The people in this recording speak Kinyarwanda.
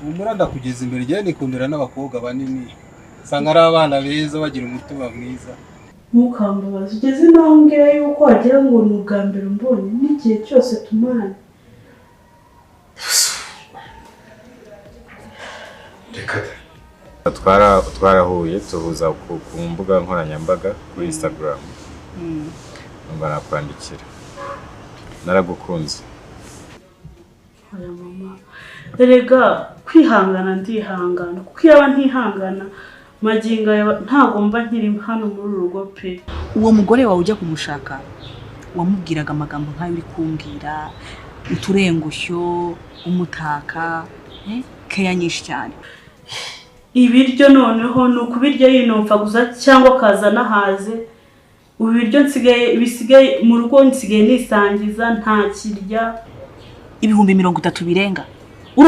umuranda kugeza imbere igihe nikundira n'abakobwa banini sanga ari abana beza bagira umutima mwiza. Ntukambabaze ugeze naho mbwira yuko wagira ngo ni ubwa mbere mbonye n'igihe cyose tumaranye. twarahuye tuhuza ku mbuga nkoranyambaga kuri Instagram. Numva nakwandikira naragukunze. Oya mama, erega kwihangana ndihangana kuko yaba ntihangana magingo ntago mba nkiri hano muri urugo pe. Uwo mugore wawe ujya kumushaka wamubwiraga amagambo nkayo uri kumbwira, uturengushyo, umutaka, keya nyinshi cyane. Ibiryo noneho ni ukubirya yinopfa gusa cyangwa kaza nahaze. Ubiryo bisigaye mu rugo nsigaye nisangiza nta kirya. Ibihumbi 30 birenga.